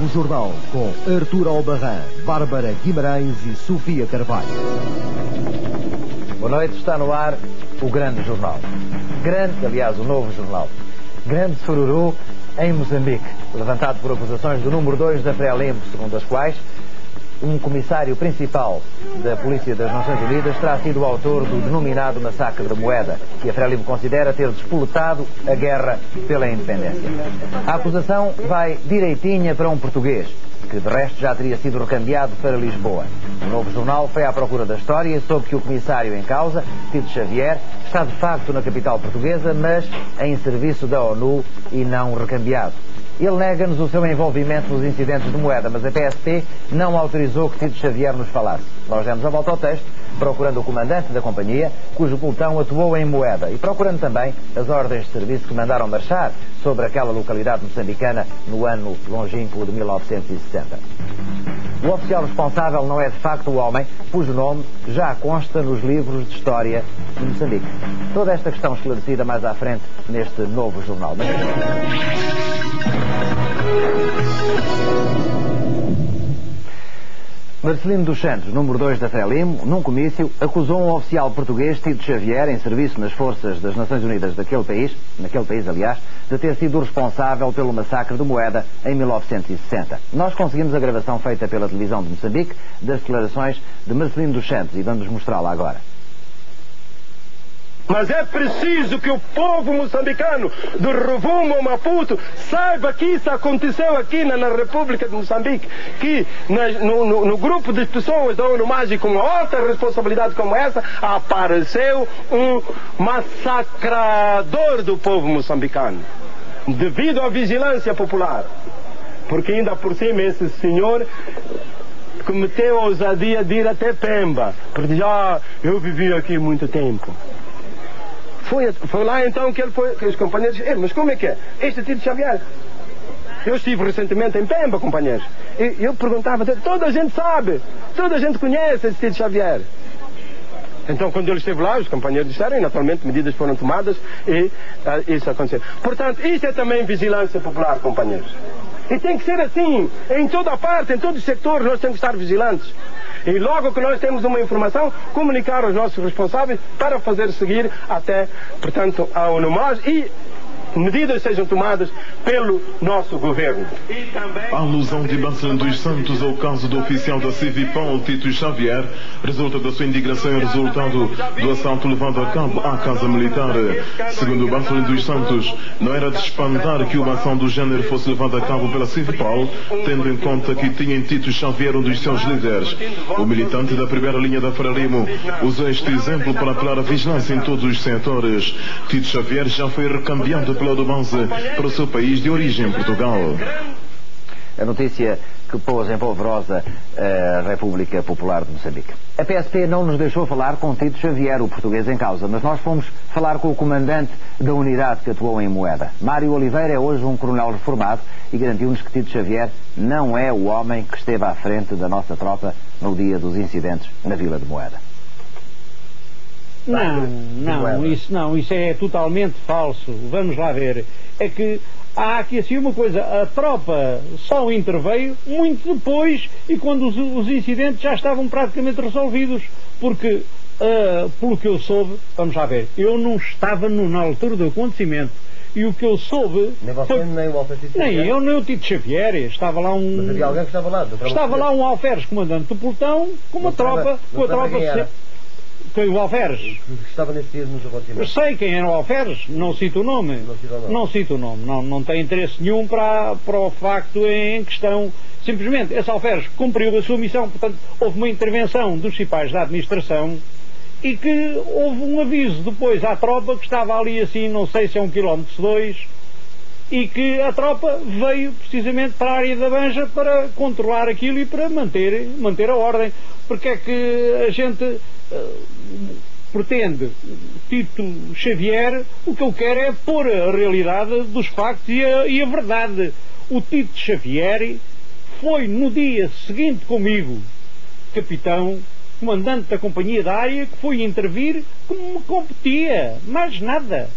Novo Jornal, com Artur Albarrán, Bárbara Guimarães e Sofia Carvalho. Boa noite, está no ar o Grande Jornal. Grande, aliás, o Novo Jornal. Grande sururu em Moçambique, levantado por acusações do número 2 da Frelimo, segundo as quais um comissário principal da Polícia das Nações Unidas terá sido o autor do denominado massacre de Moeda, que a Frelimo considera ter despoletado a guerra pela independência. A acusação vai direitinha para um português, que de resto já teria sido recambiado para Lisboa. O Novo Jornal foi à procura da história e soube que o comissário em causa, Tito Xavier, está de facto na capital portuguesa, mas em serviço da ONU e não recambiado. Ele nega-nos o seu envolvimento nos incidentes de Moeda, mas a PSP não autorizou que Tito Xavier nos falasse. Nós demos a volta ao texto, procurando o comandante da companhia, cujo pelotão atuou em Moeda, e procurando também as ordens de serviço que mandaram marchar sobre aquela localidade moçambicana no ano longínquo de 1960. O oficial responsável não é de facto o homem cujo nome já consta nos livros de história de Moçambique. Toda esta questão esclarecida mais à frente neste Novo Jornal. Marcelino dos Santos, número 2 da Frelimo, num comício, acusou um oficial português, Tito Xavier, em serviço nas forças das Nações Unidas naquele país, aliás, de ter sido o responsável pelo massacre de Moeda em 1960. Nós conseguimos a gravação feita pela televisão de Moçambique das declarações de Marcelino dos Santos e vamos mostrá-la agora. Mas é preciso que o povo moçambicano do Rovuma ao Maputo saiba que isso aconteceu aqui na República de Moçambique, que no grupo de pessoas da ONU Mágica com uma outra responsabilidade como essa, apareceu um massacrador do povo moçambicano, devido à vigilância popular. Porque ainda por cima esse senhor cometeu a ousadia de ir até Pemba, porque já eu vivi aqui muito tempo. Foi lá então que os companheiros disseram, mas como é que é? Este é Tito Xavier. Eu estive recentemente em Pemba, companheiros. E eu perguntava, toda a gente sabe, toda a gente conhece esse Tito Xavier. Então quando ele esteve lá, os companheiros disseram, e naturalmente medidas foram tomadas e isso aconteceu. Portanto, isso é também vigilância popular, companheiros. E tem que ser assim, em toda a parte, em todos os setores, nós temos que estar vigilantes. E logo que nós temos uma informação, comunicar aos nossos responsáveis para fazer seguir até, portanto, a ONU e medidas sejam tomadas pelo nosso governo. A alusão de Marcelino dos Santos ao caso do oficial da Civipol, Tito Xavier, resulta da sua indignação e resultado do assalto levado a cabo à Casa Militar. Segundo Marcelino dos Santos, não era de espantar que uma ação do género fosse levada a cabo pela Civipol, tendo em conta que tinha em Tito Xavier um dos seus líderes. O militante da primeira linha da Frelimo usou este exemplo para apelar à vigilância em todos os setores. Tito Xavier já foi recambiado pela Domanza para o seu país de origem, Portugal. A notícia que pôs em polvorosa a República Popular de Moçambique. A PSP não nos deixou falar com Tito Xavier, o português em causa, mas nós fomos falar com o comandante da unidade que atuou em Moeda. Mário Oliveira é hoje um coronel reformado e garantiu-nos que Tito Xavier não é o homem que esteve à frente da nossa tropa no dia dos incidentes na Vila de Moeda. Não, isso é totalmente falso. Vamos lá ver. É que há aqui assim uma coisa, a tropa só interveio muito depois e quando os incidentes já estavam praticamente resolvidos, porque, pelo que eu soube, vamos lá ver, eu não estava na altura do acontecimento. E o que eu soube... Nem você, foi... nem o Alferes Tito Xavier? Nem eu, nem o Tito Xavier. Estava lá um... Mas havia alguém que estava lá? Estava lá um Alferes, comandante do pelotão, com uma tropa... Com a tropa... Foi o Alferes. Que estava nesse dia nos acontecimentos. Sei quem era o Alferes, não cito o nome. Não cito o nome. Não tem interesse nenhum para o facto em questão. Simplesmente, esse Alferes cumpriu a sua missão, portanto, houve uma intervenção dos cipais da administração e que houve um aviso depois à tropa que estava ali assim, não sei se é 1 km 2, e que a tropa veio precisamente para a área da Banja para controlar aquilo e para manter a ordem. Porque é que a gente pretende Tito Xavier, o que eu quero é pôr a realidade dos factos e a verdade. O Tito Xavier foi no dia seguinte comigo, capitão, comandante da companhia da área, que foi intervir como me competia, mais nada.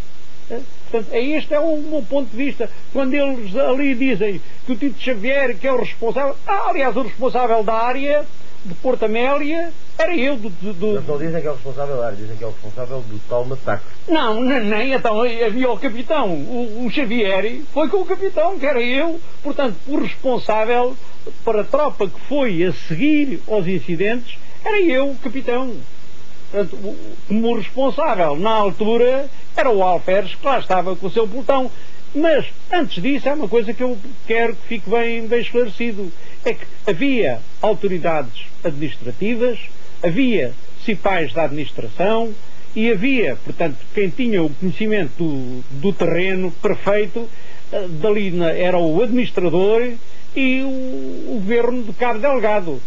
Portanto, este é o meu ponto de vista. Quando eles ali dizem que o Tito Xavier, que é o responsável... aliás, o responsável da área de Porto Amélia era eu Não dizem que é o responsável da área, dizem que é o responsável do tal massacre. Não, nem então havia o capitão. O Xavier foi com o capitão, que era eu. Portanto, o responsável para a tropa que foi a seguir aos incidentes era eu, o capitão. Portanto, como responsável na altura era o Alferes, que lá estava com o seu pelotão. Mas antes disso há uma coisa que eu quero que fique bem esclarecido, é que havia autoridades administrativas, havia cipais da administração e havia, portanto, quem tinha o conhecimento do terreno perfeito, dali era o administrador e o governo de Cabo Delgado.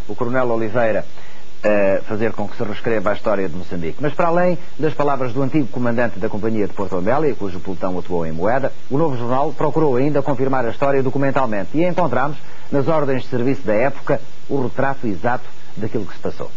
O Coronel Oliveira fazer com que se reescreva a história de Moçambique. Mas para além das palavras do antigo comandante da Companhia de Porto Amélia, cujo pelotão atuou em Moeda, o Novo Jornal procurou ainda confirmar a história documentalmente e encontramos, nas ordens de serviço da época, o retrato exato daquilo que se passou.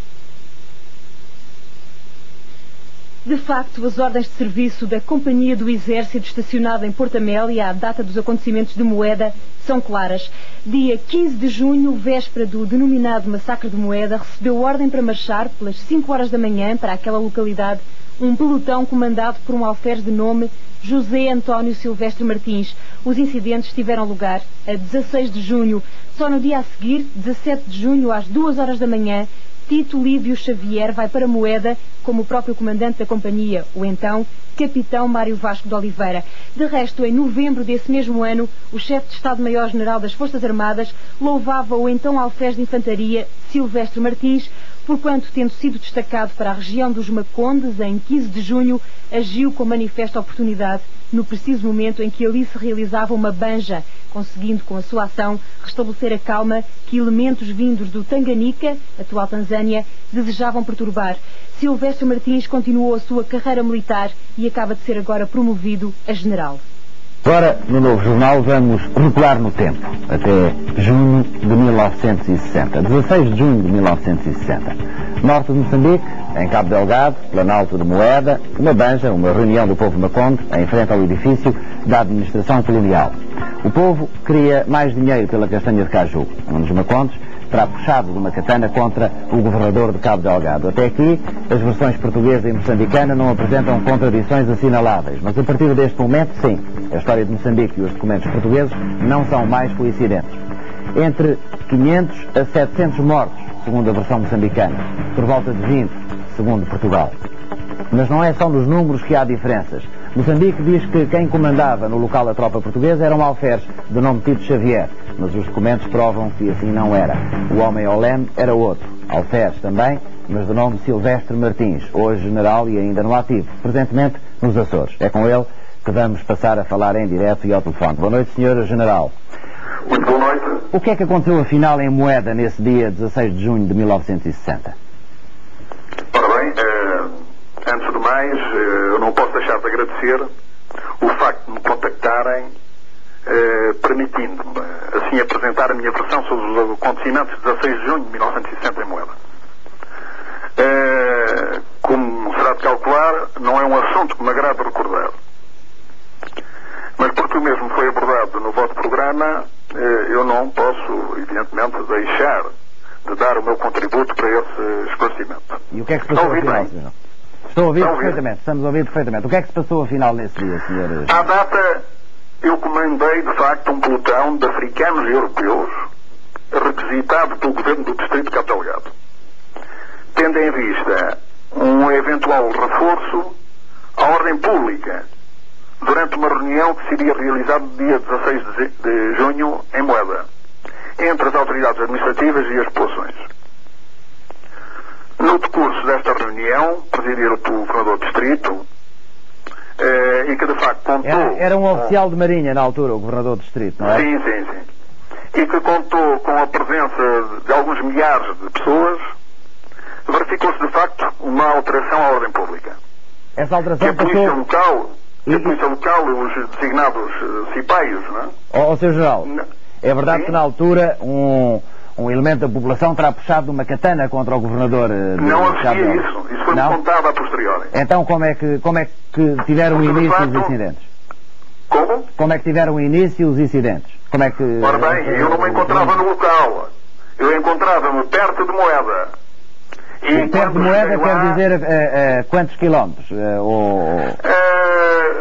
De facto, as ordens de serviço da Companhia do Exército estacionada em Porto Amélia à data dos acontecimentos de Moeda são claras. Dia 15 de junho, véspera do denominado Massacre de Moeda, recebeu ordem para marchar pelas 5 horas da manhã para aquela localidade um pelotão comandado por um alferes de nome José António Silvestre Martins. Os incidentes tiveram lugar a 16 de junho. Só no dia a seguir, 17 de junho, às 2 horas da manhã, Tito Lívio Xavier vai para Moeda como o próprio comandante da companhia, o então capitão Mário Vasco de Oliveira. De resto, em novembro desse mesmo ano, o chefe de Estado-Maior-General das Forças Armadas louvava o então alferes de infantaria Silvestre Martins, porquanto, tendo sido destacado para a região dos Macondes em 15 de junho, agiu com manifesta oportunidade no preciso momento em que ali se realizava uma banja, conseguindo com a sua ação restabelecer a calma que elementos vindos do Tanganica, atual Tanzânia, desejavam perturbar. Silvestre Martins continuou a sua carreira militar e acaba de ser agora promovido a general. Agora, no Novo Jornal, vamos recuar no tempo, até junho de 1960, 16 de junho de 1960. Norte de Moçambique, em Cabo Delgado, Planalto de Moeda, uma banja, uma reunião do povo Maconde, em frente ao edifício da administração colonial. O povo queria mais dinheiro pela castanha de caju. Um dos Macondes terá puxado de uma katana contra o governador de Cabo Delgado. Até aqui, as versões portuguesa e moçambicana não apresentam contradições assinaláveis, mas a partir deste momento, sim, a história de Moçambique e os documentos portugueses não são mais coincidentes. Entre 500 a 700 mortos, segundo a versão moçambicana, por volta de 20, segundo Portugal. Mas não é só nos números que há diferenças. Moçambique diz que quem comandava no local a tropa portuguesa era um alferes de nome Tito Xavier, mas os documentos provam que assim não era. O homem ao leme era outro, alferes também, mas de nome Silvestre Martins, hoje general e ainda no ativo, presentemente nos Açores. É com ele que vamos passar a falar em direto e ao telefone. Boa noite, Sr. General. Muito boa noite. O que é que aconteceu afinal em Moeda nesse dia 16 de junho de 1960? Ora bem, antes de mais, eu não posso deixar de agradecer o facto de me contactarem, permitindo-me assim apresentar a minha versão sobre os acontecimentos de 16 de junho de 1960 em Moeda. Como será de calcular, não é um assunto que me agrada recordar. Mas porque o mesmo foi abordado no vosso programa, eu não posso, evidentemente, deixar de dar o meu contributo para esse esclarecimento. E o que é que se passou afinal, senhor? Estou a ouvir perfeitamente, estamos a ouvir perfeitamente. O que é que se passou afinal nesse dia, senhor? À data, eu comandei, de facto, um pelotão de africanos e europeus, requisitado pelo governo do distrito de Cabo Delgado, tendo em vista um eventual reforço à ordem pública, durante uma reunião que seria realizada no dia 16 de junho em Moeda, entre as autoridades administrativas e as populações. No decurso desta reunião, presidida pelo governador do distrito, e que de facto contou... Era um oficial de marinha na altura, o governador do distrito, não é? Sim, sim, sim. E que contou com a presença de alguns milhares de pessoas, verificou-se de facto uma alteração à ordem pública. Essa alteração que a polícia passou... local, a polícia local e os designados cipaios, não é? Ó, Sr. General, é verdade sim? que na altura um elemento da população terá puxado uma katana contra o governador de Não Cabo havia Delgado. isso. Isso foi Não? contada a posteriori. Então como é que tiveram Porque, de início facto, os incidentes? Como? Como é que tiveram início os incidentes? Como é que... Ora bem, eu não me encontrava no local. Eu encontrava-me perto de Moeda. E Perto de quando Moeda cheguei quer lá, dizer quantos quilómetros?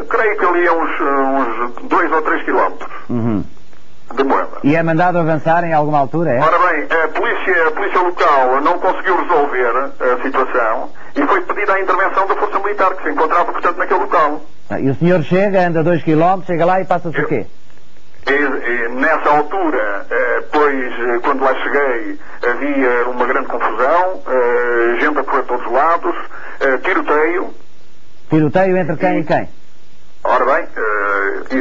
creio que ali uns 2 ou 3 quilómetros Uhum. de Moeda. E é mandado avançar em alguma altura, é? Ora bem, a polícia local não conseguiu resolver a situação e foi pedida a intervenção da Força Militar, que se encontrava, portanto, naquele local. E o senhor chega, anda 2 quilómetros, chega lá e passa-se o quê? E nessa altura, pois, quando lá cheguei, havia uma grande confusão, gente a correr a todos os lados, tiroteio. Tiroteio entre quem e quem? Ora bem,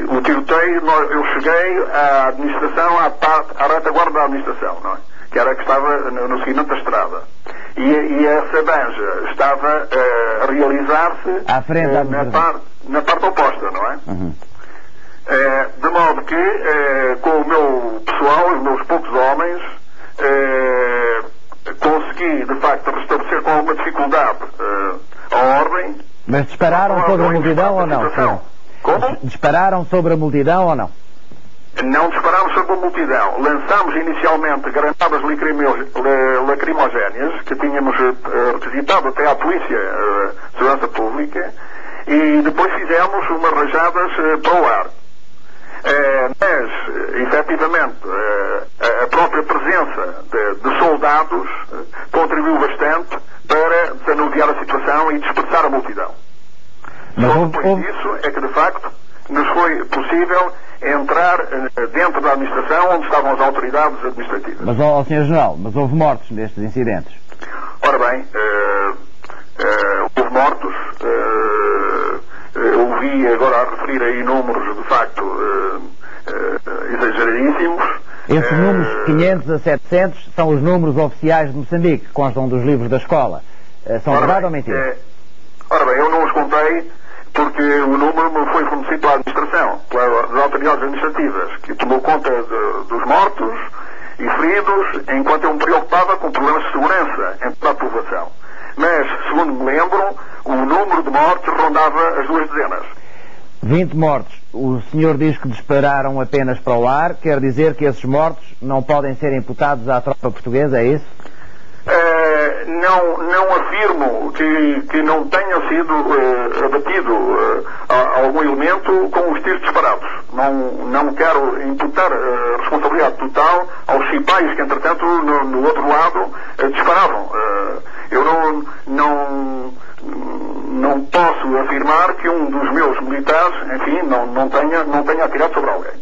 o tiroteio, eu cheguei à administração, à retaguarda da administração, não é? Que era a que estava no seguimento da estrada. E essa banja estava a realizar-se À frente da na parte oposta, não é? Uhum. De modo que, com o meu pessoal, os meus poucos homens, consegui, de facto, restabelecer com alguma dificuldade a ordem. Mas dispararam sobre a multidão ou não? Situação. Como? Dispararam sobre a multidão ou não? Não disparámos sobre a multidão. Lançámos inicialmente granadas lacrimogéneas, que tínhamos requisitado até à Polícia de Segurança Pública, e depois fizemos umas rajadas para o ar. Mas, efetivamente, a própria presença de soldados contribuiu bastante para desanuviar a situação e dispersar a multidão. Mas Só depois disso é que, de facto, nos foi possível entrar dentro da administração onde estavam as autoridades administrativas. Mas, ó, Sr. General, mas houve mortos nestes incidentes? Ora bem, houve mortos. Eu ouvi agora a referir aí números, de facto, exageradíssimos. Esses números 500 a 700 são os números oficiais de Moçambique, que constam dos livros da escola. São verdade ou mentira? Ora bem, eu não os contei porque o número me foi fornecido pela administração, pelas autoridades administrativas, que tomou conta dos mortos e feridos, enquanto eu me preocupava com problemas de segurança entre toda a população. Mas, segundo me lembro, o número de mortes rondava as 2 dezenas. 20 mortos. O senhor diz que dispararam apenas para o ar, quer dizer que esses mortos não podem ser imputados à tropa portuguesa, é isso? Não afirmo que não tenha sido abatido algum elemento com os tiros disparados. Não quero imputar responsabilidade total aos cipais que, entretanto, no outro lado disparavam. Eu não posso afirmar que um dos meus militares, enfim, não tenha atirado sobre alguém.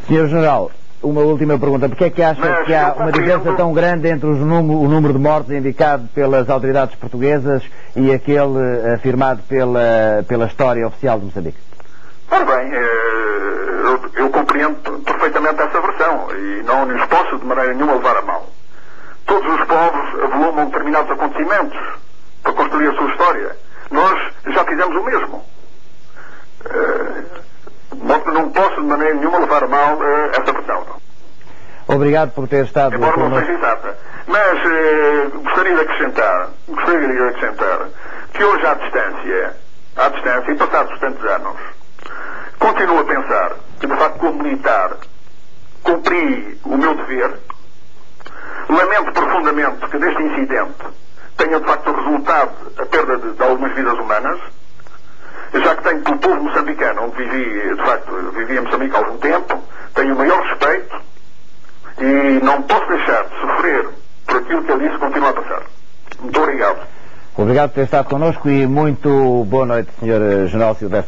Sr. General, uma última pergunta. Porquê é que acha que há uma diferença tão grande entre o número de mortos indicado pelas autoridades portuguesas e aquele afirmado pela história oficial de Moçambique? Ora bem, eu compreendo perfeitamente essa versão e não lhes posso de maneira nenhuma levar a mal. Todos os povos avolumam determinados acontecimentos para construir a sua história. Nós já fizemos o mesmo. Não posso de maneira nenhuma levar a mal essa versão. Não. Obrigado por ter estado Embora não connosco. seja exata. Mas gostaria de acrescentar que hoje à distância, e passados tantos anos, continuo a pensar que, de facto, como militar, cumpri o meu dever. Lamento profundamente que deste incidente tenha, de facto, resultado a perda de algumas vidas humanas, já que tenho pelo povo moçambicano, onde vivi em Moçambique há algum tempo, tenho o maior respeito e não posso deixar de sofrer por aquilo que ele disse continua a passar. Muito obrigado. Obrigado por ter estado connosco e muito boa noite, Sr. General Silvestre.